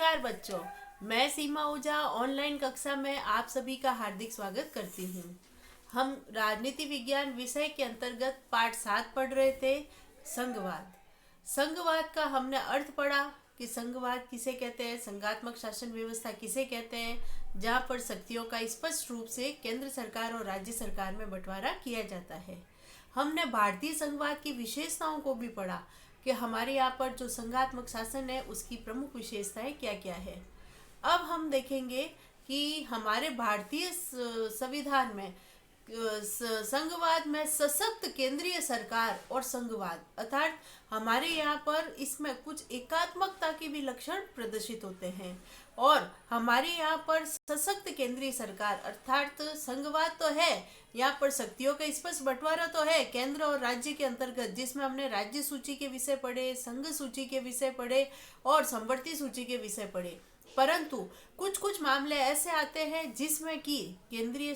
नमस्कार बच्चों। मैं सीमा ओझा ऑनलाइन कक्षा में आप सभी का हार्दिक स्वागत करती हूँ। हम राजनीति विज्ञान विषय के अंतर्गत पाठ 7 पढ़ रहे थे, संघवाद। संघवाद का हमने अर्थ पढ़ा कि संघवाद किसे कहते हैं, संघात्मक शासन व्यवस्था किसे कहते हैं, जहाँ पर शक्तियों का स्पष्ट रूप से केंद्र सरकार और राज्य सरकार में बंटवारा किया जाता है। हमने भारतीय संघवाद की विशेषताओं को भी पढ़ा कि हमारे यहाँ पर जो संघात्मक शासन है उसकी प्रमुख विशेषताएं क्या क्या है। अब हम देखेंगे कि हमारे भारतीय संविधान में संघवाद में सशक्त केंद्रीय सरकार और संघवाद अर्थात हमारे यहाँ पर इसमें कुछ एकात्मकता के भी लक्षण प्रदर्शित होते हैं। और हमारे यहाँ पर सशक्त केंद्रीय सरकार अर्थात संघवाद तो है, यहाँ पर शक्तियों का स्पष्ट बंटवारा तो है केंद्र और राज्य के अंतर्गत, जिसमें हमने राज्य सूची के विषय पढ़े, संघ सूची के विषय पढ़े और समवर्ती सूची के विषय पढ़े। परंतु कुछ कुछ मामले ऐसे आते हैं जिसमें कि केंद्रीय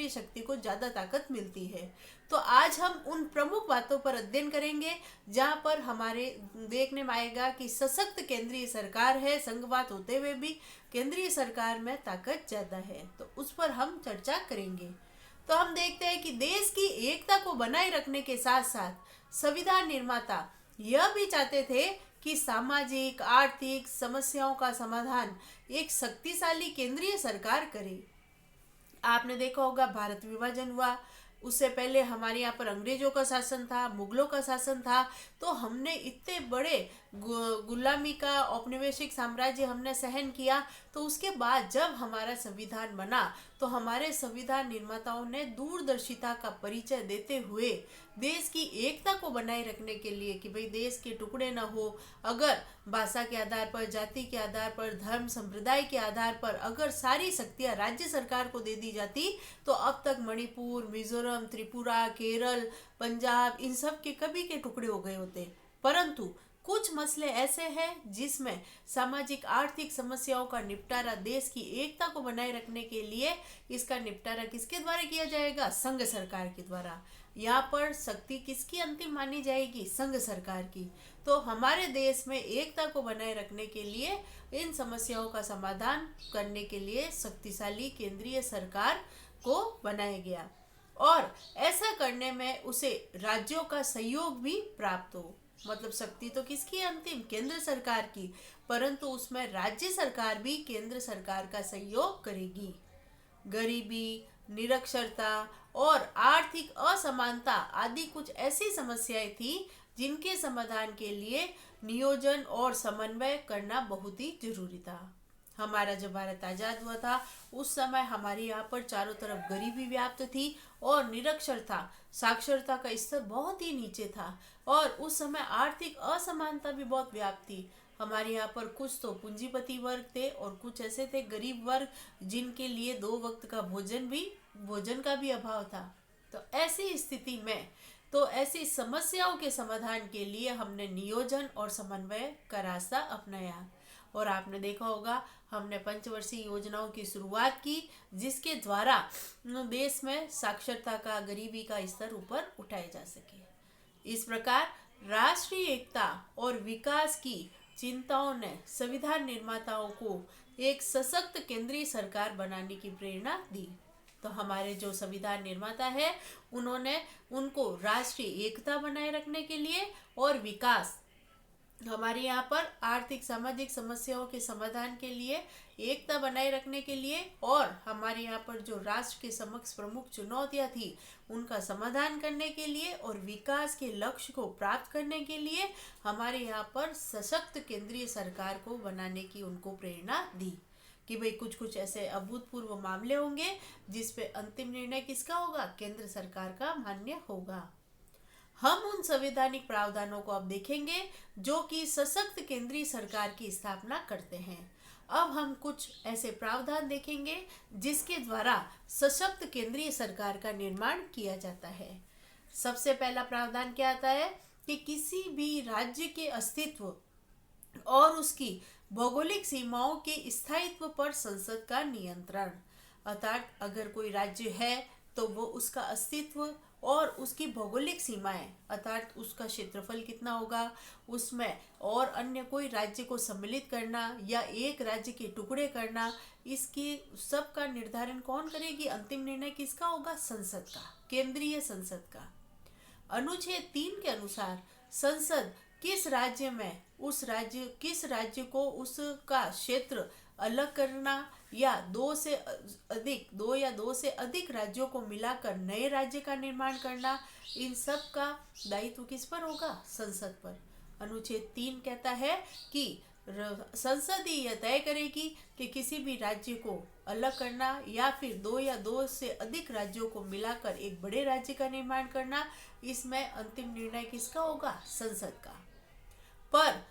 शक्ति को ज्यादा ताकत मिलती है। तो आज हम उन प्रमुख बातों पर अध्ययन करेंगे जहां पर हमारे देखने में आएगा कि सशक्त केंद्रीय सरकार है, संघवाद होते हुए भी केंद्रीय सरकार में ताकत ज्यादा है, तो उस पर हम चर्चा करेंगे। तो हम देखते हैं कि देश की एकता को बनाए रखने के साथ साथ संविधान निर्माता यह भी चाहते थे कि सामाजिक आर्थिक समस्याओं का समाधान एक शक्तिशाली केंद्रीय सरकार करे। आपने देखा होगा भारत विभाजन हुआ, उससे पहले हमारे यहाँ पर अंग्रेजों का शासन था, मुगलों का शासन था। तो हमने इतने बड़े गुलामी का औपनिवेशिक साम्राज्य हमने सहन किया। तो उसके बाद जब हमारा संविधान बना तो हमारे संविधान निर्माताओं ने दूरदर्शिता का परिचय देते हुए देश की एकता को बनाए रखने के लिए कि भाई देश के टुकड़े न हो, अगर भाषा के आधार पर, जाति के आधार पर, धर्म संप्रदाय के आधार पर अगर सारी शक्तियां राज्य सरकार को दे दी जाती तो अब तक मणिपुर, मिजोरम, त्रिपुरा, केरल, पंजाब इन सब के कभी के टुकड़े हो गए होते। परंतु कुछ मसले ऐसे हैं जिसमें सामाजिक आर्थिक समस्याओं का निपटारा देश की एकता को बनाए रखने के लिए इसका निपटारा किसके द्वारा किया जाएगा? संघ सरकार के द्वारा। यहाँ पर शक्ति किसकी अंतिम मानी जाएगी? संघ सरकार की। तो हमारे देश में एकता को बनाए रखने के लिए, इन समस्याओं का समाधान करने के लिए शक्तिशाली केंद्रीय सरकार को बनाया गया और ऐसा करने में उसे राज्यों का सहयोग भी प्राप्त हो। मतलब शक्ति तो किसकी अंतिम? केंद्र सरकार की, परंतु उसमें राज्य सरकार भी केंद्र सरकार का सहयोग करेगी। गरीबी, निरक्षरता और आर्थिक असमानता आदि कुछ ऐसी समस्याएं थी जिनके समाधान के लिए नियोजन और समन्वय करना बहुत ही जरूरी था। हमारा जब भारत आजाद हुआ था उस समय हमारे यहाँ पर चारों तरफ गरीबी व्याप्त थी और निरक्षरता, साक्षरता का स्तर बहुत ही नीचे था और उस समय आर्थिक असमानता भी बहुत व्याप्त थी। हमारे यहाँ पर कुछ तो पूंजीपति वर्ग थे और कुछ ऐसे थे गरीब वर्ग जिनके लिए 2 वक्त का भोजन का भी अभाव था। तो ऐसी स्थिति में, तो ऐसी समस्याओं के समाधान के लिए हमने नियोजन और समन्वय का रास्ता अपनाया। और आपने देखा होगा हमने पंचवर्षीय योजनाओं की शुरुआत की जिसके द्वारा देश में साक्षरता का, गरीबी का स्तर ऊपर उठाया जा सके। इस प्रकार राष्ट्रीय एकता और विकास की चिंताओं ने संविधान निर्माताओं को एक सशक्त केंद्रीय सरकार बनाने की प्रेरणा दी। तो हमारे जो संविधान निर्माता है उन्होंने उनको राष्ट्रीय एकता बनाए रखने के लिए और विकास, हमारे यहाँ पर आर्थिक सामाजिक समस्याओं के समाधान के लिए, एकता बनाए रखने के लिए और हमारे यहाँ पर जो राष्ट्र के समक्ष प्रमुख चुनौतियाँ थी उनका समाधान करने के लिए और विकास के लक्ष्य को प्राप्त करने के लिए हमारे यहाँ पर सशक्त केंद्रीय सरकार को बनाने की उनको प्रेरणा दी कि भाई कुछ कुछ ऐसे अभूतपूर्व मामले होंगे जिस पे अंतिम निर्णय किसका होगा? केंद्र सरकार का मान्य होगा। हम उन संवैधानिक प्रावधानों को अब देखेंगे जो कि सशक्त केंद्रीय सरकार की स्थापना करते हैं। अब हम कुछ ऐसे प्रावधान देखेंगे जिसके द्वारा सशक्त केंद्रीय सरकार का निर्माण किया जाता है। सबसे पहला प्रावधान क्या आता है कि किसी भी राज्य के अस्तित्व और उसकी भौगोलिक सीमाओं के स्थायित्व पर संसद का नियंत्रण। अर्थात अगर कोई राज्य है तो वो उसका अस्तित्व और उसकी भौगोलिक सीमाएं अर्थात उसका क्षेत्रफल कितना होगा, उसमें और अन्य कोई राज्य को सम्मिलित करना या एक राज्य के टुकड़े करना, इसकी सब का निर्धारण कौन करेगी? अंतिम निर्णय किसका होगा? संसद का, केंद्रीय संसद का। अनुच्छेद 3 के अनुसार संसद किस राज्य को उसका क्षेत्र अलग करना या दो या दो से अधिक राज्यों को मिलाकर नए राज्य का निर्माण करना, इन सब का दायित्व किस पर होगा? संसद पर। अनुच्छेद 3 कहता है कि संसद ही यह तय करेगी कि किसी भी राज्य को अलग करना या फिर दो या दो से अधिक राज्यों को मिलाकर एक बड़े राज्य का निर्माण करना, इसमें अंतिम निर्णय किसका होगा? संसद का। पर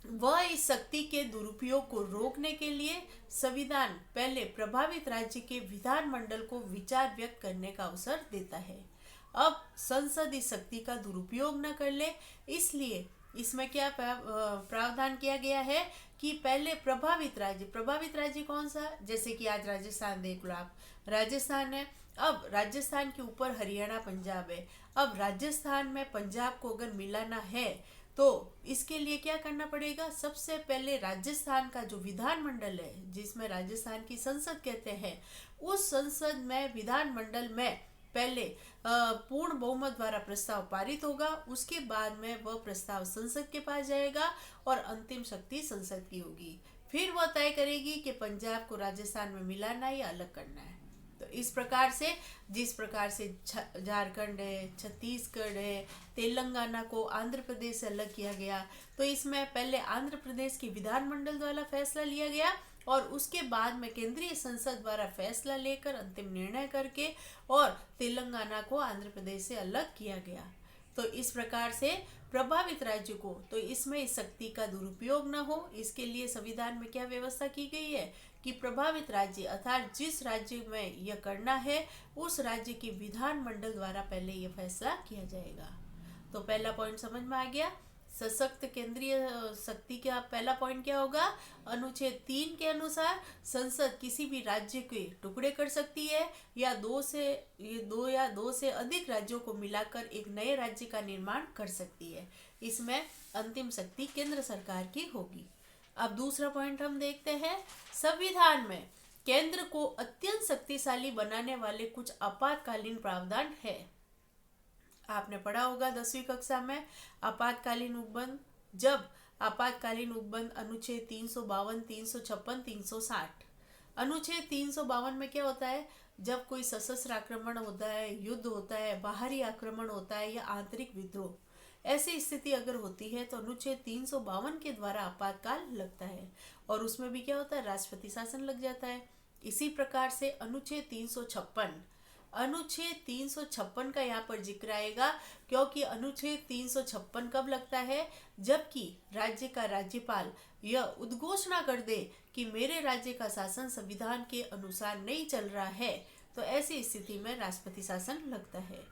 वह इस शक्ति के दुरुपयोग को रोकने के लिए संविधान पहले प्रभावित राज्य के विधानमंडल को विचार व्यक्त करने का अवसर देता है। अब संसद इस शक्ति का दुरुपयोग न कर ले, इसलिए इसमें क्या प्रावधान किया गया है कि पहले प्रभावित राज्य कौन सा? जैसे कि आज राजस्थान देख लो आप, राजस्थान है। अब राजस्थान के ऊपर हरियाणा पंजाब है। अब राजस्थान में पंजाब को अगर मिलाना है तो इसके लिए क्या करना पड़ेगा? सबसे पहले राजस्थान का जो विधानमंडल है, जिसमें राजस्थान की संसद कहते हैं, उस संसद में विधानमंडल में पहले पूर्ण बहुमत द्वारा प्रस्ताव पारित होगा। उसके बाद में वह प्रस्ताव संसद के पास जाएगा और अंतिम शक्ति संसद की होगी। फिर वह तय करेगी कि पंजाब को राजस्थान में मिलाना या अलग करना है। तो इस प्रकार से जिस प्रकार से झारखंड है, छत्तीसगढ़ है, तेलंगाना को आंध्र प्रदेश से अलग किया गया, तो इसमें पहले आंध्र प्रदेश के विधानमंडल द्वारा फैसला लिया गया और उसके बाद में केंद्रीय संसद द्वारा फैसला लेकर अंतिम निर्णय करके और तेलंगाना को आंध्र प्रदेश से अलग किया गया। तो इस प्रकार से प्रभावित राज्य को, तो इसमें इस शक्ति का दुरुपयोग न हो, इसके लिए संविधान में क्या व्यवस्था की गई है कि प्रभावित राज्य अर्थात जिस राज्य में यह करना है उस राज्य के विधानमंडल द्वारा पहले यह फैसला किया जाएगा। तो पहला पॉइंट समझ में आ गया। सशक्त केंद्रीय शक्ति का पहला पॉइंट क्या होगा? अनुच्छेद 3 के अनुसार संसद किसी भी राज्य के टुकड़े कर सकती है या दो से अधिक राज्यों को मिलाकर एक नए राज्य का निर्माण कर सकती है। इसमें अंतिम शक्ति केंद्र सरकार की होगी। अब दूसरा पॉइंट हम देखते हैं। संविधान में केंद्र को अत्यंत शक्तिशाली बनाने वाले कुछ आपातकालीन प्रावधान है। आपने पढ़ा होगा 10वीं कक्षा में आपातकालीन उपबंध। जब आपातकालीन उपबंध अनुच्छेद 352, 356, 360। अनुच्छेद 352 में क्या होता है? जब कोई सशस्त्र आक्रमण होता है, युद्ध होता है, बाहरी आक्रमण होता है या आंतरिक विद्रोह, ऐसी स्थिति अगर होती है तो अनुच्छेद 352 के द्वारा आपातकाल लगता है और उसमें भी क्या होता है? राष्ट्रपति शासन लग जाता है। इसी प्रकार से अनुच्छेद 356 का यहाँ पर जिक्र आएगा, क्योंकि अनुच्छेद 356 कब लगता है? जबकि राज्य का राज्यपाल यह उद्घोषणा कर दे कि मेरे राज्य का शासन संविधान के अनुसार नहीं चल रहा है, तो ऐसी स्थिति में राष्ट्रपति शासन लगता है।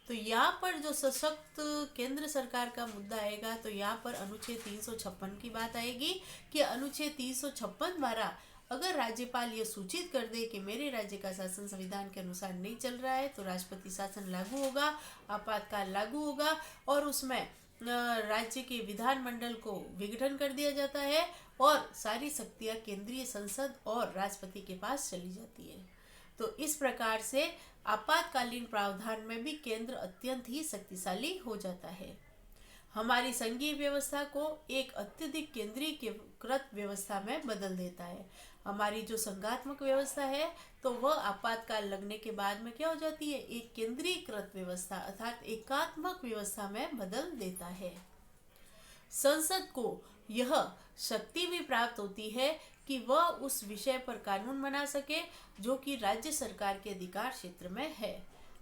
तो यहाँ पर जो सशक्त केंद्र सरकार का मुद्दा आएगा, तो यहाँ पर अनुच्छेद 356 की बात आएगी कि अनुच्छेद 356 द्वारा अगर राज्यपाल ये सूचित कर दे कि मेरे राज्य का शासन संविधान के अनुसार नहीं चल रहा है, तो राष्ट्रपति शासन लागू होगा, आपातकाल लागू होगा और उसमें राज्य के विधानमंडल को विघटन कर दिया जाता है और सारी शक्तियां केंद्रीय संसद और राष्ट्रपति के पास चली जाती है। तो इस प्रकार से आपातकालीन प्रावधान में भी केंद्र अत्यंत ही शक्तिशाली हो जाता है। हमारी संघीय व्यवस्था को एक अत्यधिक केंद्रीकृत व्यवस्था में बदल देता है। हमारी जो संघात्मक व्यवस्था है तो वह आपातकाल लगने के बाद में क्या हो जाती है? एक केंद्रीकृत व्यवस्था अर्थात एकात्मक व्यवस्था में बदल देता है। संसद को यह शक्ति भी प्राप्त होती है कि वह उस विषय पर कानून बना सके जो कि राज्य सरकार के अधिकार क्षेत्र में है।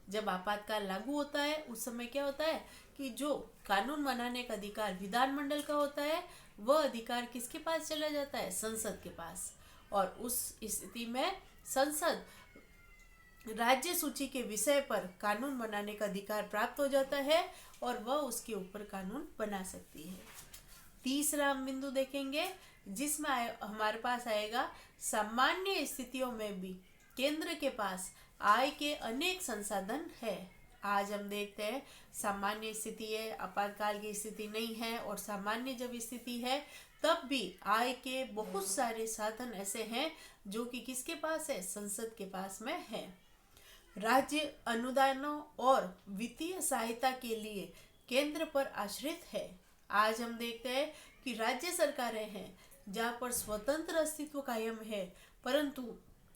जब आपातकाल लागू होता है उस समय क्या होता है कि जो कानून बनाने का अधिकार विधानमंडल का होता है, वह अधिकार किसके पास चला जाता है? संसद के पास। और उस स्थिति में संसद राज्य सूची के विषय पर कानून बनाने का अधिकार प्राप्त हो जाता है और वह उसके ऊपर कानून बना सकती है। तीसरा हम बिंदु देखेंगे जिसमें हमारे पास आएगा, सामान्य स्थितियों में भी केंद्र के पास आय के अनेक संसाधन है। आज हम देखते हैं सामान्य स्थिति है, आपातकाल की स्थिति नहीं है, और सामान्य जब स्थिति है तब भी आय के बहुत सारे साधन ऐसे हैं जो कि किसके पास है, संसद के पास में है। राज्य अनुदानों और वित्तीय सहायता के लिए केंद्र पर आश्रित है। आज हम देखते हैं कि राज्य सरकारें हैं जहाँ पर स्वतंत्र अस्तित्व कायम है, परंतु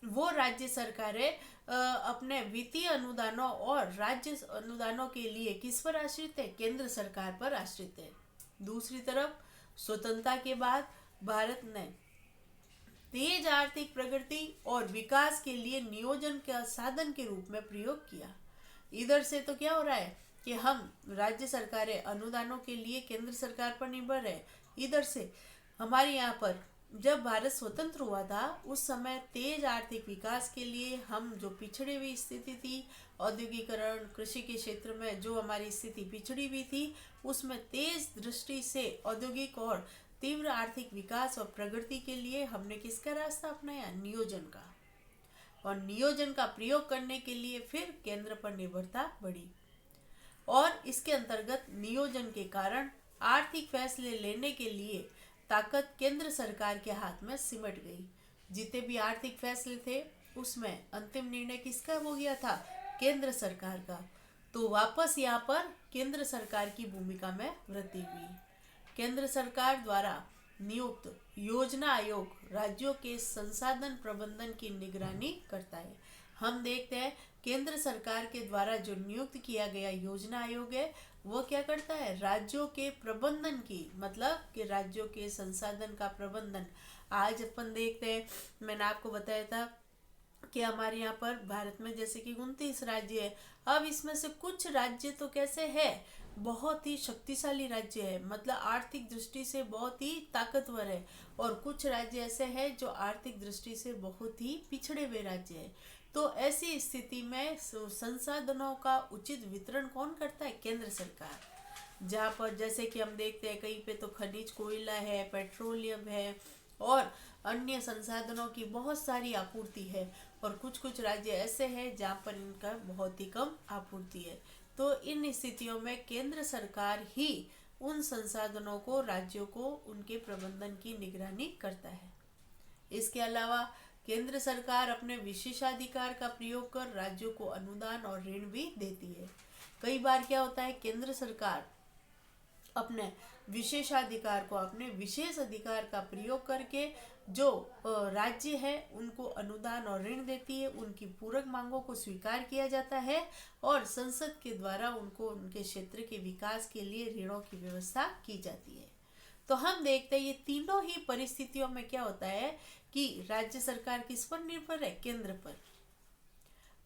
वो राज्य सरकारें अपने वित्तीय अनुदानों और राज्य अनुदानों के लिए किस पर आश्रित है, केंद्र सरकार पर आश्रित है। दूसरी तरफ स्वतंत्रता के बाद भारत ने तेज आर्थिक प्रगति और विकास के लिए नियोजन का साधन के रूप में प्रयोग किया। इधर से तो क्या हो रहा है कि हम राज्य सरकारें अनुदानों के लिए केंद्र सरकार पर निर्भर है। इधर से हमारे यहाँ पर जब भारत स्वतंत्र हुआ था उस समय तेज आर्थिक विकास के लिए हम जो पिछड़ी हुई स्थिति थी, औद्योगिकरण कृषि के क्षेत्र में जो हमारी स्थिति पिछड़ी हुई थी, उसमें तेज दृष्टि से औद्योगिक और तीव्र आर्थिक विकास और प्रगति के लिए हमने किसका रास्ता अपनाया, नियोजन का। और नियोजन का प्रयोग करने के लिए फिर केंद्र पर निर्भरता बढ़ी, और इसके अंतर्गत नियोजन के कारण आर्थिक फैसले लेने के लिए ताकत केंद्र सरकार के हाथ में सिमट गई। जितने भी आर्थिक फैसले थे उसमें अंतिम निर्णय किसका हो गया था, केंद्र सरकार का। तो वापस यहाँ पर केंद्र सरकार की भूमिका में वृद्धि हुई। केंद्र सरकार द्वारा नियुक्त योजना आयोग राज्यों के संसाधन प्रबंधन की निगरानी करता है। हम देखते हैं केंद्र सरकार के द्वारा जो नियुक्त किया गया योजना आयोग है वो क्या करता है, राज्यों के प्रबंधन की, मतलब कि राज्यों के संसाधन का प्रबंधन। आज अपन देखते हैं, मैंने आपको बताया था कि हमारे यहाँ पर भारत में जैसे कि 29 राज्य है। अब इसमें से कुछ राज्य तो कैसे है, बहुत ही शक्तिशाली राज्य है, मतलब आर्थिक दृष्टि से बहुत ही ताकतवर है, और कुछ राज्य ऐसे हैं जो आर्थिक दृष्टि से बहुत ही पिछड़े हुए राज्य है। तो ऐसी स्थिति में संसाधनों का उचित वितरण कौन करता है, केंद्र सरकार। जहाँ पर जैसे कि हम देखते हैं कहीं पे तो खनिज कोयला है, पेट्रोलियम है और अन्य संसाधनों की बहुत सारी आपूर्ति है, और कुछ कुछ राज्य ऐसे हैं जहाँ पर इनका बहुत ही कम आपूर्ति है। तो इन स्थितियों में केंद्र सरकार ही उन संसाधनों को, राज्यों को उनके प्रबंधन की निगरानी करता है। इसके अलावा केंद्र सरकार अपने विशेषाधिकार का प्रयोग कर राज्यों को अनुदान और ऋण भी देती है। कई बार क्या होता है, केंद्र सरकार अपने विशेषाधिकार को, अपने विशेष अधिकार का प्रयोग करके जो राज्य है उनको अनुदान और ऋण देती है, उनकी पूरक मांगों को स्वीकार किया जाता है और संसद के द्वारा उनको उनके क्षेत्र के विकास के लिए ऋणों की व्यवस्था की जाती है। तो हम देखते हैं ये तीनों ही परिस्थितियों में क्या होता है कि राज्य सरकार किस पर निर्भर है, केंद्र पर।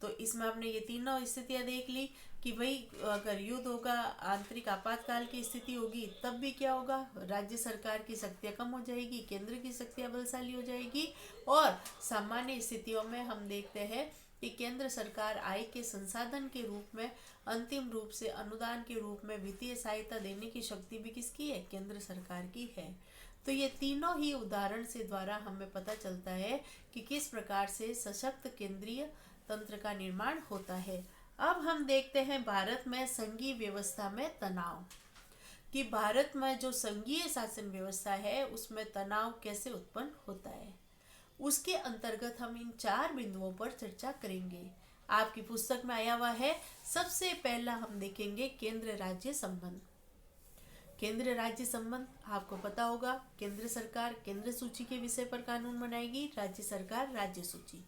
तो इसमें हमने ये तीनों स्थितियां देख ली कि भाई अगर युद्ध होगा, आंतरिक आपातकाल की स्थिति होगी, तब भी क्या होगा, राज्य सरकार की शक्तियां कम हो जाएगी, केंद्र की शक्तियां बलशाली हो जाएगी। और सामान्य स्थितियों में हम देखते हैं कि केंद्र सरकार आय के संसाधन के रूप में, अंतिम रूप से अनुदान के रूप में वित्तीय सहायता देने की शक्ति भी किसकी है, केंद्र सरकार की है। तो ये तीनों ही उदाहरण से द्वारा हमें पता चलता है कि किस प्रकार से सशक्त केंद्रीय तंत्र का निर्माण होता है। अब हम देखते हैं भारत में संघीय व्यवस्था में तनाव, कि भारत में जो संघीय शासन व्यवस्था है उसमें तनाव कैसे उत्पन्न होता है। उसके अंतर्गत हम इन 4 बिंदुओं पर चर्चा करेंगे। आपकी पुस्तक में आया हुआ है। सबसे पहला हम देखेंगे केंद्र राज्य संबंध। केंद्र राज्य संबंध आपको पता होगा, केंद्र सरकार केंद्र सूची के विषय पर कानून बनाएगी, राज्य सरकार राज्य सूची।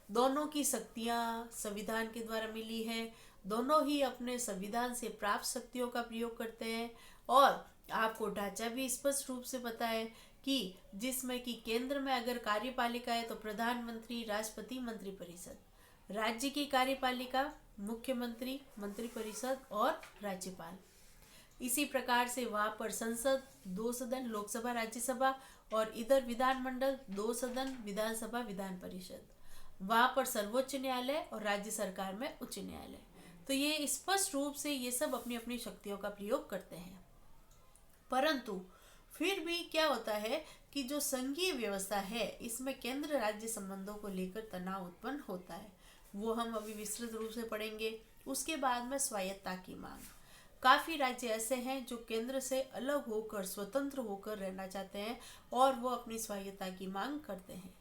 दोनों की शक्तियां संविधान के द्वारा मिली है, दोनों ही अपने संविधान से प्राप्त शक्तियों का प्रयोग करते हैं। और आपको ढांचा भी स्पष्ट रूप से पता है कि जिसमें कि केंद्र में अगर कार्यपालिका है तो प्रधानमंत्री, राष्ट्रपति, मंत्रिपरिषद। राज्य की कार्यपालिका मुख्यमंत्री, मंत्रिपरिषद और राज्यपाल। इसी प्रकार से वहाँ पर संसद 2 सदन, लोकसभा राज्यसभा, और इधर विधानमंडल 2 सदन, विधानसभा विधान परिषद। वहाँ पर सर्वोच्च न्यायालय और राज्य सरकार में उच्च न्यायालय। तो ये स्पष्ट रूप से ये सब अपनी अपनी शक्तियों का प्रयोग करते हैं। परंतु फिर भी क्या होता है कि जो संघीय व्यवस्था है इसमें केंद्र राज्य संबंधों को लेकर तनाव उत्पन्न होता है। वो हम अभी विस्तृत रूप से पढ़ेंगे। उसके बाद में स्वायत्ता की मांग। काफ़ी राज्य ऐसे हैं जो केंद्र से अलग होकर, स्वतंत्र होकर रहना चाहते हैं और वो अपनी स्वायत्ता की मांग करते हैं।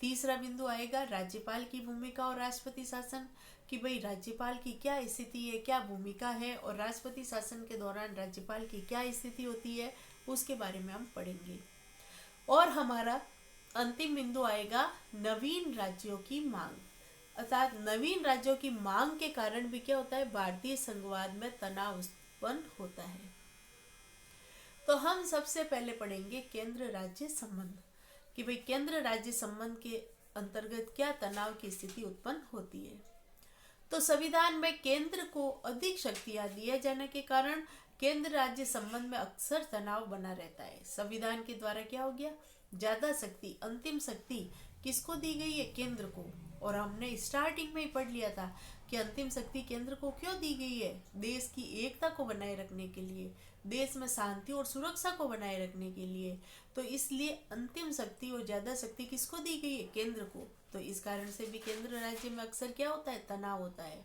तीसरा बिंदु आएगा राज्यपाल की भूमिका और राष्ट्रपति शासन, कि भाई राज्यपाल की क्या स्थिति है, क्या भूमिका है, और राष्ट्रपति शासन के दौरान राज्यपाल की क्या स्थिति होती है, उसके बारे में हम पढ़ेंगे। और हमारा अंतिम बिंदु आएगा नवीन राज्यों की मांग, अर्थात नवीन राज्यों की मांग के कारण भी क्या होता है, भारतीय संघवाद में तनाव उत्पन्न होता है। तो हम सबसे पहले पढ़ेंगे केंद्र राज्य संबंध, कि भाई केंद्र राज्य संबंध के अंतर्गत क्या तनाव की स्थिति उत्पन्न होती है। तो संविधान में केंद्र को अधिक शक्तियां दिए जाने के कारण केंद्र राज्य संबंध में अक्सर तनाव बना रहता है। संविधान के द्वारा क्या हो गया, ज्यादा शक्ति, अंतिम शक्ति किसको दी गई है, केंद्र को। और हमने स्टार्टिंग में ही पढ़ लिया था कि अंतिम शक्ति केंद्र को क्यों दी गई है, देश की एकता को बनाए रखने के लिए, देश में शांति और सुरक्षा को बनाए रखने के लिए। तो इसलिए अंतिम शक्ति और ज्यादा शक्ति किसको दी गई है, केंद्र को। तो इस कारण से भी केंद्र राज्य में अक्सर क्या होता है, तनाव होता है।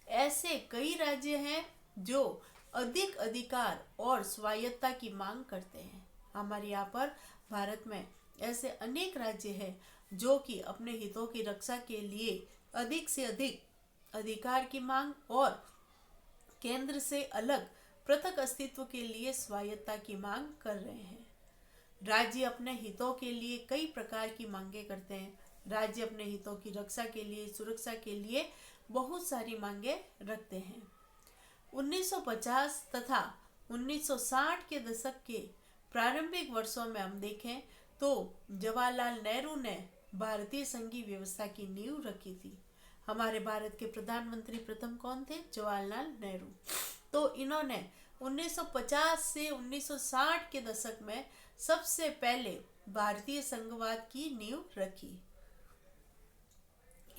ऐसे कई राज्य हैं जो अधिक अधिकार और स्वायत्ता की मांग करते हैं। हमारे यहाँ पर भारत में ऐसे अनेक राज्य हैं जो कि अपने हितों की रक्षा के लिए अधिक से अधिक अधिकार की मांग और केंद्र से अलग पृथक अस्तित्व के लिए स्वायत्ता की मांग कर रहे हैं। राज्य अपने हितों के लिए कई प्रकार की मांगे करते हैं। राज्य अपने हितों की रक्षा के लिए, सुरक्षा के लिए बहुत सारी मांगे रखते हैं। 1950 तथा 1960 के दशक के प्रारंभिक वर्षों में हम देखें तो जवाहरलाल नेहरू ने भारतीय संघीय व्यवस्था की नींव रखी थी। हमारे भारत के प्रधानमंत्री प्रथम कौन थे, जवाहरलाल नेहरू। तो इन्होंने 1950 से 1960 के दशक में सबसे पहले भारतीय संघवाद की नींव रखी।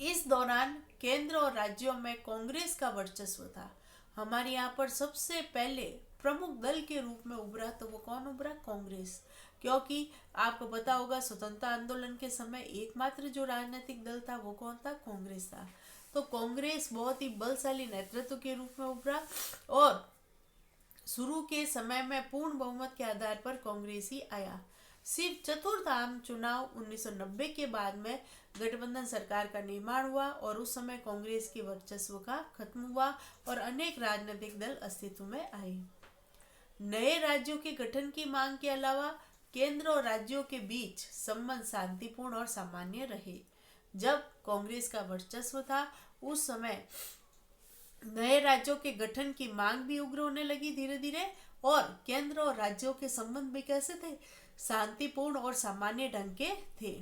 इस दौरान केंद्र और राज्यों में कांग्रेस का वर्चस्व था। हमारे यहाँ पर सबसे पहले प्रमुख दल के रूप में उभरा तो वो कौन उभरा, कांग्रेस। क्योंकि आपको पता होगा स्वतंत्रता आंदोलन के समय एकमात्र जो राजनीतिक दल था वो कौन था, कांग्रेस था। तो कांग्रेस बहुत ही बलशाली नेतृत्व के रूप में उभरा और शुरू के समय में पूर्ण बहुमत के आधार पर कांग्रेस ही आया। सिर्फ चतुर्थ आम चुनाव 1990 के बाद में गठबंधन सरकार का निर्माण हुआ और उस समय कांग्रेस के वर्चस्व का खत्म हुआ और अनेक राजनीतिक दल अस्तित्व में आए। नए राज्यों के गठन की मांग के अलावा केंद्र और राज्यों के बीच संबंध शांतिपूर्ण और सामान्य रहे। जब कांग्रेस का वर्चस्व था उस समय नए राज्यों के गठन की मांग भी उग्र होने लगी धीरे धीरे, और केंद्र और राज्यों के संबंध भी कैसे थे, शांतिपूर्ण और सामान्य ढंग के थे।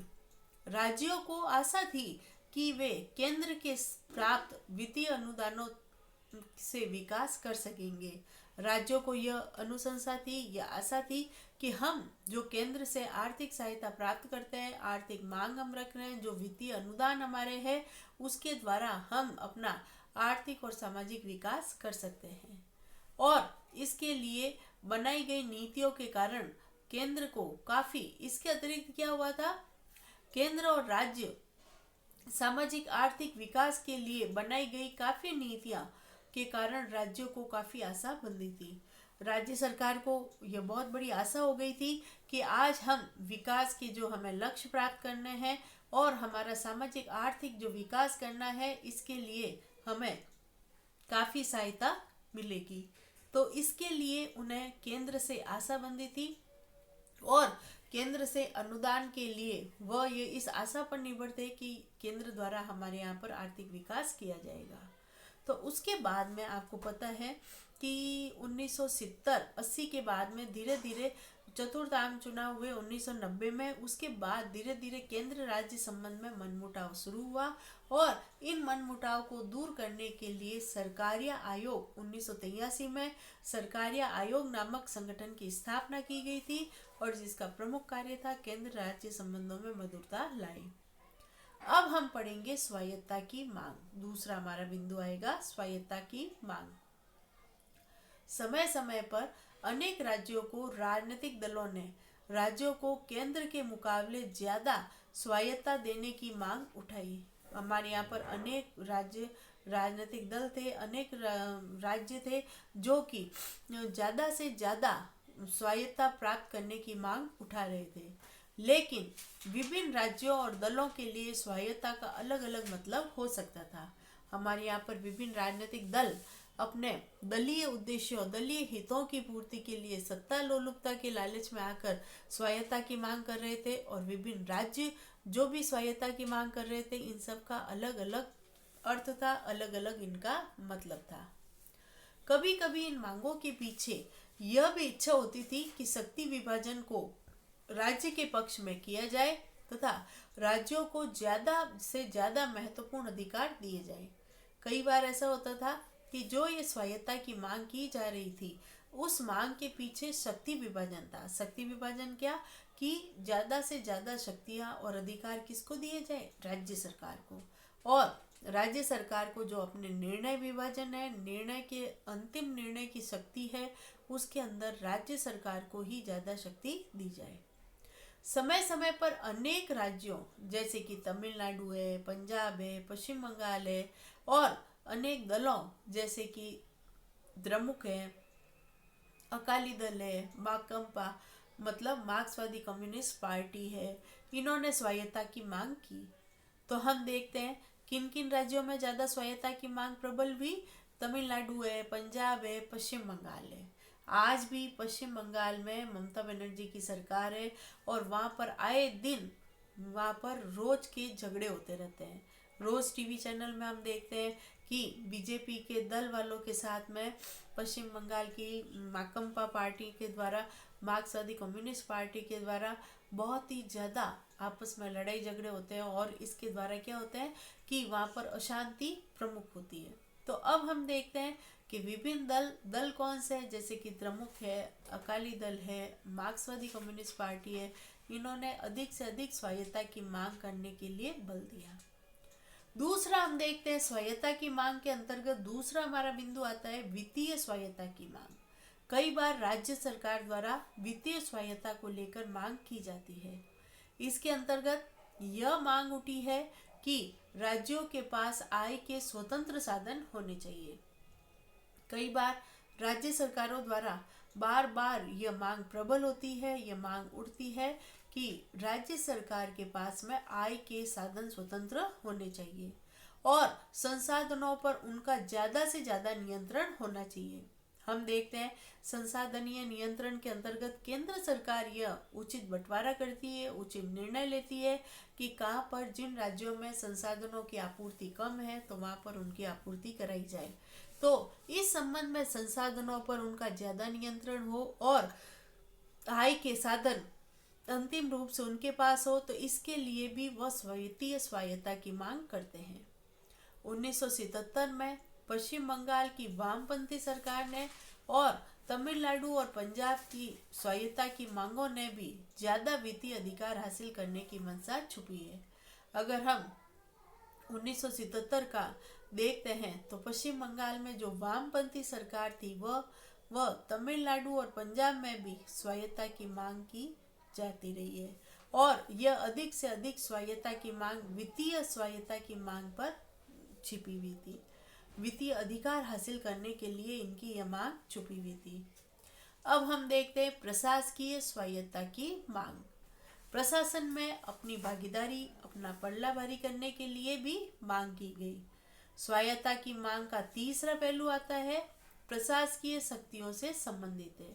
राज्यों को आशा थी कि वे केंद्र के प्राप्त वित्तीय अनुदानों से विकास कर सकेंगे। राज्यों को यह अनुशंसा थी, यह आशा थी कि हम जो केंद्र से आर्थिक सहायता प्राप्त करते हैं, आर्थिक मांग हम रख रहे हैं, जो वित्तीय अनुदान हमारे हैं, उसके द्वारा हम अपना आर्थिक और सामाजिक विकास कर सकते हैं। और इसके लिए बनाई गई नीतियों के कारण केंद्र को काफी, इसके अतिरिक्त क्या हुआ था, केंद्र और राज्य सामाजिक आर्थिक विकास के लिए बनाई गई काफी नीतियां के कारण राज्यों को काफी आशा बंधी थी। राज्य सरकार को यह बहुत बड़ी आशा हो गई थी कि आज हम विकास के जो हमें लक्ष्य प्राप्त करने हैं और हमारा सामाजिक आर्थिक जो विकास करना है, इसके लिए हमें काफी सहायता मिलेगी। तो इसके लिए उन्हें केंद्र से आशा बंधी थी और केंद्र से अनुदान के लिए वह ये इस आशा पर निर्भर थे कि केंद्र द्वारा हमारे यहाँ पर आर्थिक विकास किया जाएगा। तो उसके बाद में आपको पता है कि 1970-80 के बाद में धीरे धीरे चतुर्थ आम चुनाव हुए 1990 में। उसके बाद धीरे धीरे केंद्र राज्य संबंध में मनमुटाव शुरू हुआ और इन मनमुटाव को दूर करने के लिए सरकारिया आयोग 1983 में सरकारिया आयोग नामक संगठन की स्थापना की गई थी और जिसका प्रमुख कार्य था केंद्र राज्य संबंधों में मधुरता लाई। अब हम पढ़ेंगे स्वायत्ता की मांग। दूसरा हमारा बिंदु आएगा स्वायत्ता की मांग। समय समय पर अनेक राज्यों को राजनीतिक दलों ने राज्यों को केंद्र के मुकाबले ज्यादा स्वायत्ता देने की मांग उठाई। हमारे यहाँ पर अनेक राज्य राजनीतिक दल थे, अनेक राज्य थे जो कि ज़्यादा से ज़्यादा स्वायत्तता प्राप्त करने की मांग उठा रहे थे। लेकिन विभिन्न राज्यों और दलों के लिए स्वायत्तता का अलग अलग मतलब हो सकता था। हमारे यहाँ पर विभिन्न राजनीतिक दल अपने दलीय उद्देश्यों, दलीय हितों की पूर्ति के लिए सत्ता लोलुपता के लालच में आकर स्वायत्तता की मांग कर रहे थे, और विभिन्न राज्य जो भी स्वायत्तता की मांग कर रहे थे, इन सब का अलग अलग अर्थ था, अलग अलग इनका मतलब था। कभी कभी इन मांगों के पीछे यह भी इच्छा होती थी कि शक्ति विभाजन को राज्य के पक्ष में किया जाए तथा राज्यों को ज्यादा से ज्यादा महत्वपूर्ण अधिकार दिए जाए। कई बार ऐसा होता था कि जो ये स्वायत्तता की मांग की जा रही थी, उस मांग के पीछे शक्ति विभाजन था। शक्ति विभाजन क्या कि ज्यादा से ज्यादा शक्तियां और अधिकार किसको दिए जाए? राज्य सरकार को। और राज्य सरकार को जो अपने निर्णय विभाजन है, निर्णय के अंतिम निर्णय की शक्ति है, उसके अंदर राज्य सरकार को ही ज्यादा शक्ति दी जाए। समय समय पर अनेक राज्यों जैसे कि तमिलनाडु है, पंजाब है, पश्चिम बंगाल है, और अनेक दलों जैसे कि द्रमुक है, अकाली दल है, माकंपा मतलब मार्क्सवादी कम्युनिस्ट पार्टी है, इन्होंने स्वायत्तता की मांग की। तो हम देखते हैं किन किन राज्यों में ज़्यादा स्वायत्तता की मांग प्रबल हुई। तमिलनाडु है, पंजाब है, पश्चिम बंगाल है। आज भी पश्चिम बंगाल में ममता बनर्जी की सरकार है, और वहाँ पर आए दिन वहाँ पर रोज के झगड़े होते रहते हैं। रोज टीवी चैनल में हम देखते हैं कि बीजेपी के दल वालों के साथ में पश्चिम बंगाल की माकंपा पार्टी के द्वारा, मार्क्सवादी कम्युनिस्ट पार्टी के द्वारा बहुत ही ज़्यादा आपस में लड़ाई झगड़े होते हैं, और इसके द्वारा क्या होता है कि वहाँ पर अशांति प्रमुख होती है। तो अब हम देखते हैं कि विभिन्न दल कौन से हैं, जैसे कि द्रमुक है, अकाली दल है, मार्क्सवादी कम्युनिस्ट पार्टी है, इन्होंने अधिक से अधिक स्वायत्तता की मांग करने के लिए बल दिया। दूसरा हम देखते हैं स्वायत्तता की मांग के अंतर्गत दूसरा हमारा बिंदु आता है वित्तीय स्वायत्तता की मांग। कई बार राज्य सरकार द्वारा वित्तीय स्वायत्तता को लेकर मांग की जाती है। इसके अंतर्गत यह मांग उठी है कि राज्यों के पास आय के स्वतंत्र साधन होने चाहिए। कई बार राज्य सरकारों द्वारा बार बार यह मांग प्रबल होती है, यह मांग उठती है कि राज्य सरकार के पास में आय के साधन स्वतंत्र होने चाहिए, और संसाधनों पर उनका ज़्यादा से ज़्यादा नियंत्रण होना चाहिए। हम देखते हैं संसाधनीय नियंत्रण के अंतर्गत केंद्र सरकार यह उचित बंटवारा करती है, उचित निर्णय लेती है कि कहाँ पर जिन राज्यों में संसाधनों की आपूर्ति कम है तो वहाँ पर उनकी आपूर्ति कराई जाए। तो इस संबंध में संसाधनों पर उनका ज़्यादा नियंत्रण हो और आय के साधन अंतिम रूप से उनके पास हो, तो इसके लिए भी वह वित्तीय स्वायत्तता की मांग करते हैं। 1977 में पश्चिम बंगाल की वामपंथी सरकार ने और तमिलनाडु और पंजाब की स्वायत्तता की मांगों ने भी ज़्यादा वित्तीय अधिकार हासिल करने की मंशा छुपी है। अगर हम 1977 का देखते हैं तो पश्चिम बंगाल में जो वामपंथी सरकार थी वह तमिलनाडु और पंजाब में भी स्वायत्तता की मांग की जाती रही है, और यह अधिक से अधिक स्वायत्तता की मांग वित्तीय स्वायत्तता की मांग पर छिपी हुई थी। वित्तीय अधिकार हासिल करने के लिए इनकी यह मांग छुपी हुई थी। अब हम देखते हैं प्रशासकीय स्वायत्तता की मांग। प्रशासन में अपनी भागीदारी, अपना पल्ला भारी करने के लिए भी मांग की गई। स्वायत्तता की मांग का तीसरा पहलू आता है प्रशासकीय शक्तियों से संबंधित है।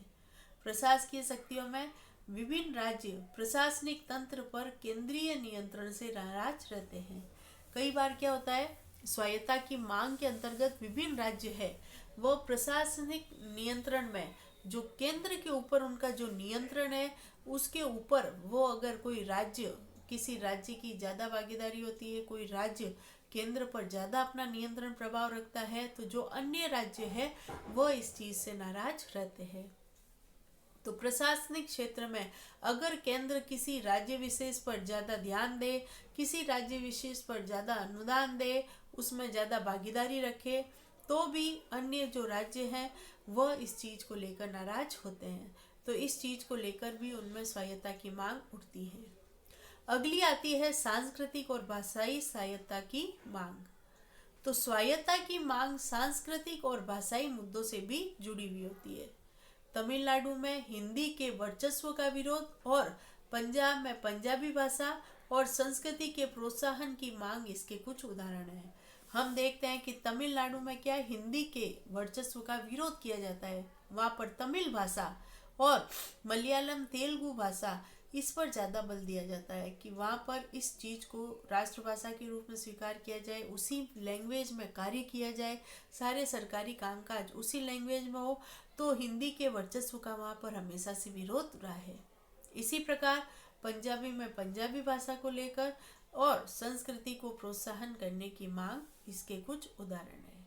प्रशासकीय शक्तियों में विभिन्न राज्य प्रशासनिक तंत्र पर केंद्रीय नियंत्रण से नाराज रहते हैं। कई बार क्या होता है, स्वायत्तता की मांग के अंतर्गत विभिन्न राज्य है वो प्रशासनिक नियंत्रण में, जो केंद्र के ऊपर उनका जो नियंत्रण है उसके ऊपर वो अगर कोई राज्य, किसी राज्य की ज़्यादा भागीदारी होती है, कोई राज्य केंद्र पर ज़्यादा अपना नियंत्रण प्रभाव रखता है, तो जो अन्य राज्य है वो इस चीज़ से नाराज रहते हैं। तो प्रशासनिक क्षेत्र में अगर केंद्र किसी राज्य विशेष पर ज़्यादा ध्यान दे, किसी राज्य विशेष पर ज़्यादा अनुदान दे, उसमें ज़्यादा भागीदारी रखे, तो भी अन्य जो राज्य हैं वह इस चीज़ को लेकर नाराज होते हैं। तो इस चीज़ को लेकर भी उनमें स्वायत्तता की मांग उठती है। अगली आती है सांस्कृतिक और भाषाई स्वायत्तता की मांग। तो स्वायत्तता की मांग सांस्कृतिक और भाषाई मुद्दों से भी जुड़ी हुई होती है। तमिलनाडु में हिंदी के वर्चस्व का विरोध और पंजाब में पंजाबी भाषा और संस्कृति के प्रोत्साहन की मांग इसके कुछ उदाहरण हैं। हम देखते हैं कि तमिलनाडु में क्या हिंदी के वर्चस्व का विरोध किया जाता है, वहाँ पर तमिल भाषा और मलयालम तेलुगु भाषा इस पर ज़्यादा बल दिया जाता है कि वहाँ पर इस चीज़ को राष्ट्रभाषा के रूप में स्वीकार किया जाए, उसी लैंग्वेज में कार्य किया जाए, सारे सरकारी कामकाज उसी लैंग्वेज में हो। तो हिंदी के वर्चस्व का वहाँ पर हमेशा से विरोध रहा है। इसी प्रकार पंजाबी में पंजाबी भाषा को लेकर और संस्कृति को प्रोत्साहन करने की मांग इसके कुछ उदाहरण हैं।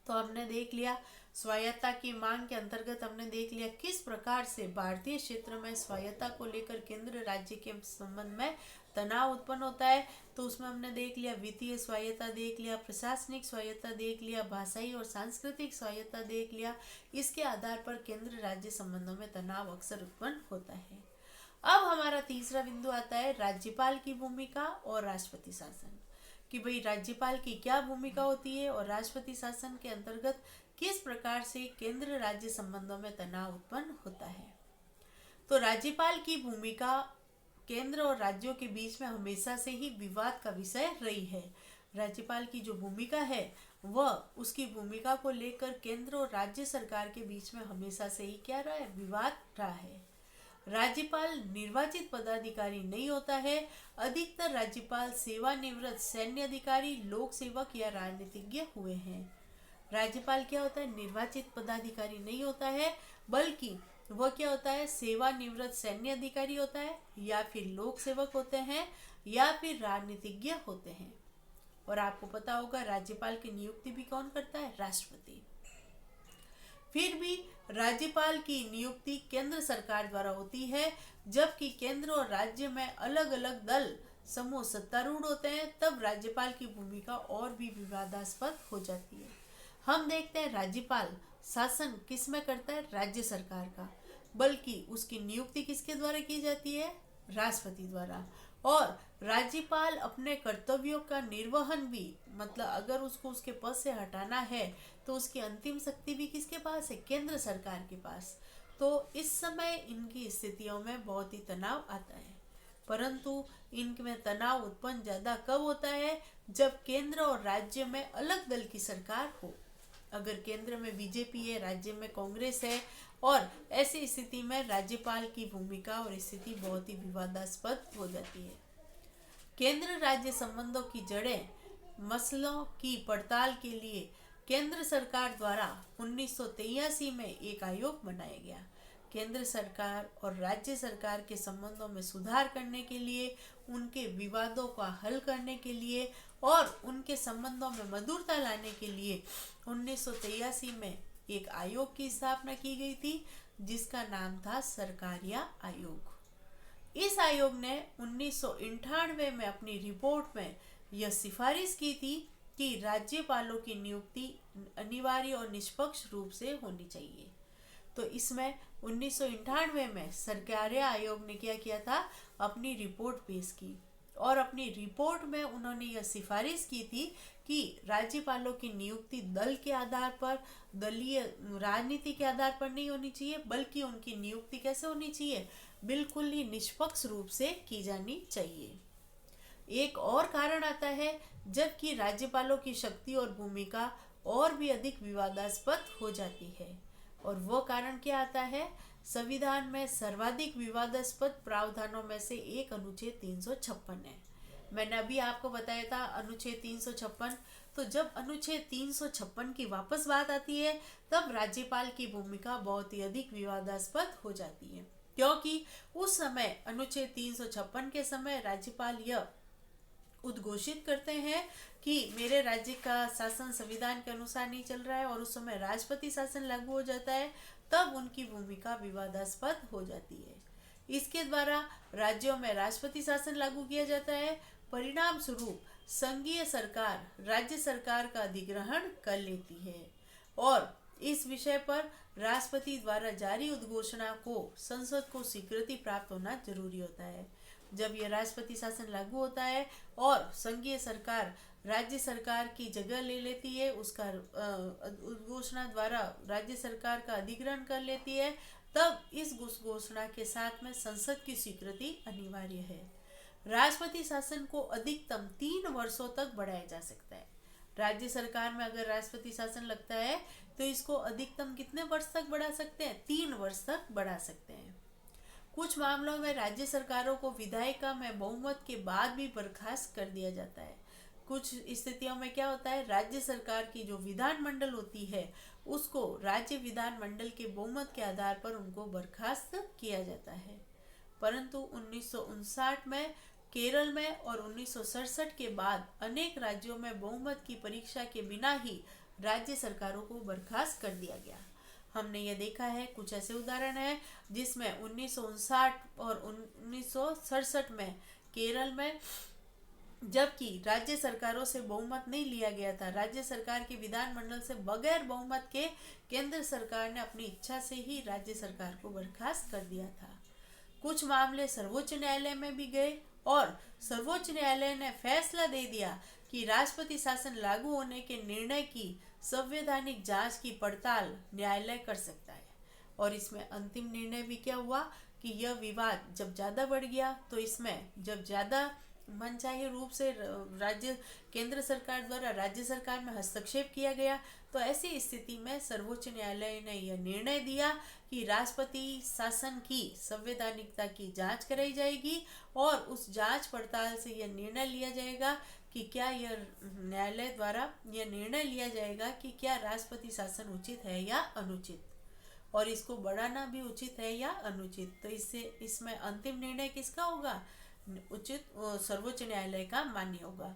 तो हमने देख लिया स्वायत्तता की मांग के अंतर्गत हमने देख लिया किस प्रकार से भारतीय क्षेत्र में स्वायत्तता को लेकर केंद्र राज्य के संबंध में तनाव उत्पन्न होता है। तो उसमें हमने देख लिया वित्तीय स्वायत्तता देख लिया, प्रशासनिक स्वायत्तता देख लिया, भाषाई और सांस्कृतिक स्वायत्तता देख लिया। इसके आधार पर केंद्र राज्य संबंधों में तनाव अक्सर उत्पन्न होता है। अब हमारा तीसरा बिंदु आता है राज्यपाल की भूमिका और राष्ट्रपति शासन, कि भाई राज्यपाल की क्या भूमिका होती है और राष्ट्रपति शासन के अंतर्गत किस प्रकार से केंद्र राज्य संबंधों में तनाव उत्पन्न होता है। तो राज्यपाल की भूमिका केंद्र और राज्यों के बीच में हमेशा से ही विवाद का विषय रही है। राज्यपाल की जो भूमिका है वह उसकी भूमिका को लेकर केंद्र और राज्य सरकार के बीच में हमेशा से ही क्या रहा है, विवाद रहा है। राज्यपाल निर्वाचित पदाधिकारी नहीं होता है। अधिकतर राज्यपाल सेवानिवृत्त सैन्य अधिकारी, लोक सेवक या राजनीतिज्ञ हुए हैं। राज्यपाल क्या होता है, निर्वाचित पदाधिकारी नहीं होता है, बल्कि वह क्या होता है, सेवानिवृत्त सैन्य अधिकारी होता है, या फिर लोक सेवक होते हैं, या फिर राजनीतिज्ञ होते हैं। और आपको पता होगा राज्यपाल की नियुक्ति भी कौन करता है, राष्ट्रपति। फिर भी राज्यपाल की नियुक्ति केंद्र सरकार द्वारा होती है, जबकि केंद्र और राज्य में अलग अलग दल समूह सत्तारूढ़ होते हैं, तब राज्यपाल की भूमिका और भी विवादास्पद हो जाती है। हम देखते हैं राज्यपाल शासन किस में करता है, राज्य सरकार का, बल्कि उसकी नियुक्ति किसके द्वारा की जाती है, राष्ट्रपति द्वारा। और राज्यपाल अपने कर्तव्यों का निर्वहन भी, मतलब अगर उसको उसके पद से हटाना है तो उसकी अंतिम शक्ति भी किसके पास है, केंद्र सरकार के पास। तो इस समय इनकी स्थितियों में बहुत ही तनाव आता है, परंतु इनमें तनाव उत्पन्न ज़्यादा कब होता है, जब केंद्र और राज्य में अलग दल की सरकार हो। अगर केंद्र में बीजेपी है, राज्य में कांग्रेस है, और ऐसी स्थिति में राज्यपाल की भूमिका और स्थिति बहुत ही विवादास्पद हो जाती है। केंद्र राज्य संबंधों की जड़ें मसलों की पड़ताल के लिए केंद्र सरकार द्वारा 1983 में एक आयोग बनाया गया। केंद्र सरकार और राज्य सरकार के संबंधों में सुधार करने के लिए, उनके विवादों का हल करने के लिए और उनके संबंधों में मधुरता लाने के लिए 1983 में एक आयोग की स्थापना की गई थी, जिसका नाम था सरकारिया आयोग। इस आयोग ने 1998 में अपनी रिपोर्ट में यह सिफारिश की थी कि राज्यपालों की नियुक्ति अनिवार्य और निष्पक्ष रूप से होनी चाहिए। तो इसमें 1998 में सरकारिया आयोग ने क्या किया था, अपनी रिपोर्ट पेश की, और अपनी रिपोर्ट में उन्होंने यह सिफारिश की थी कि राज्यपालों की नियुक्ति दल के आधार पर, दलीय राजनीति के आधार पर नहीं होनी चाहिए, बल्कि उनकी नियुक्ति कैसे होनी चाहिए, बिल्कुल ही निष्पक्ष रूप से की जानी चाहिए। एक और कारण आता है जबकि राज्यपालों की शक्ति और भूमिका और भी अधिक विवादास्पद हो जाती है, और वो कारण क्या आता है, संविधान में सर्वाधिक विवादास्पद प्रावधानों में से एक अनुच्छेद 356 है। मैंने अभी आपको बताया था अनुच्छेद 356। तो जब अनुच्छेद 356 की वापस बात आती है, तब राज्यपाल की भूमिका बहुत ही अधिक विवादास्पद हो जाती है, क्योंकि उस समय अनुच्छेद 356 के समय राज्यपाल यह उद्घोषित करते हैं कि मेरे राज्य का शासन संविधान के अनुसार नहीं चल रहा है, और उस समय राष्ट्रपति शासन लागू हो जाता है, तब उनकी भूमिका विवादास्पद हो जाती है। इसके द्वारा राज्यों में राष्ट्रपति शासन लागू किया जाता है। परिणाम स्वरूप संघीय सरकार राज्य सरकार का अधिग्रहण कर लेती है, और इस विषय पर राष्ट्रपति द्वारा जारी उद्घोषणा को संसद को स्वीकृति प्राप्त होना जरूरी होता है। जब यह राष्ट्रपति शासन लागू होता है और संघीय सरकार राज्य सरकार की जगह ले लेती है, उसका उद्घोषणा द्वारा राज्य सरकार का अधिग्रहण कर लेती है, तब इस घोषणा के साथ में संसद की स्वीकृति अनिवार्य है। राष्ट्रपति शासन को अधिकतम 3 वर्षों तक बढ़ाया जा सकता है। राज्य सरकार में अगर राष्ट्रपति शासन लगता है तो इसको अधिकतम कितने वर्ष तक बढ़ा सकते हैं? 3 वर्ष तक बढ़ा सकते हैं। कुछ मामलों में राज्य सरकारों को विधायिका में बहुमत के बाद भी बर्खास्त कर दिया जाता है। कुछ स्थितियों में क्या होता है, राज्य सरकार की जो विधानमंडल होती है उसको राज्य विधानमंडल के बहुमत के आधार पर उनको बर्खास्त किया जाता है। परंतु 1959 में केरल में और 1967 के बाद अनेक राज्यों में बहुमत की परीक्षा के बिना ही राज्य सरकारों को बर्खास्त कर दिया गया। हमने ये देखा है, कुछ ऐसे उदाहरण हैं जिसमें 1959 और 1967 में केरल में जबकि राज्य सरकारों से बहुमत नहीं लिया गया था, राज्य सरकार के विधानमंडल से बगैर बहुमत के केंद्र सरकार ने अपनी इच्छा से ही राज्य सरकार को बर्खास्त कर दिया था। कुछ मामले सर्वोच्च न्यायालय में भी गए और सर्वोच्च न्यायालय ने फैसला दे दिया कि राष्ट्रपति शासन लागू होने के निर्णय की संवैधानिक जांच की पड़ताल न्यायालय कर सकता है। और इसमें अंतिम निर्णय भी क्या हुआ कि यह विवाद जब ज़्यादा बढ़ गया तो इसमें जब ज़्यादा मनचाहे रूप से राज्य केंद्र सरकार द्वारा राज्य सरकार में हस्तक्षेप किया गया, तो ऐसी स्थिति में सर्वोच्च न्यायालय ने यह निर्णय दिया कि राष्ट्रपति शासन की संवैधानिकता की जांच कराई जाएगी और उस जांच पड़ताल से यह निर्णय लिया जाएगा कि क्या यह न्यायालय द्वारा यह निर्णय लिया जाएगा कि क्या राष्ट्रपति शासन उचित है या अनुचित, और इसको बढ़ाना भी उचित है या अनुचित। तो इसमें अंतिम निर्णय किसका होगा? उचित सर्वोच्च न्यायालय का मान्य होगा।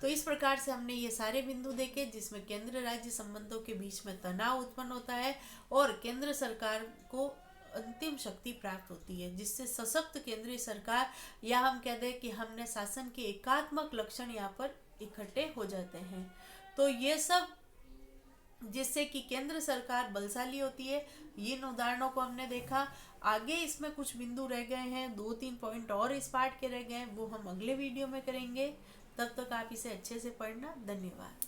तो इस प्रकार से हमने ये सारे बिंदु देखे जिसमें केंद्र राज्य संबंधों के बीच में तनाव उत्पन्न होता है और केंद्र सरकार को अंतिम शक्ति प्राप्त होती है, जिससे सशक्त केंद्रीय सरकार, या हम कहते हैं कि हमने शासन के एकात्मक लक्षण यहाँ पर इकट्ठे हो जाते हैं। तो ये सब जिससे कि केंद्र सरकार बलशाली होती है, इन उदाहरणों को हमने देखा। आगे इसमें कुछ बिंदु रह गए हैं, 2-3 पॉइंट और इस पार्ट के रह गए हैं, वो हम अगले वीडियो में करेंगे। तब तक आप इसे अच्छे से पढ़ना। धन्यवाद।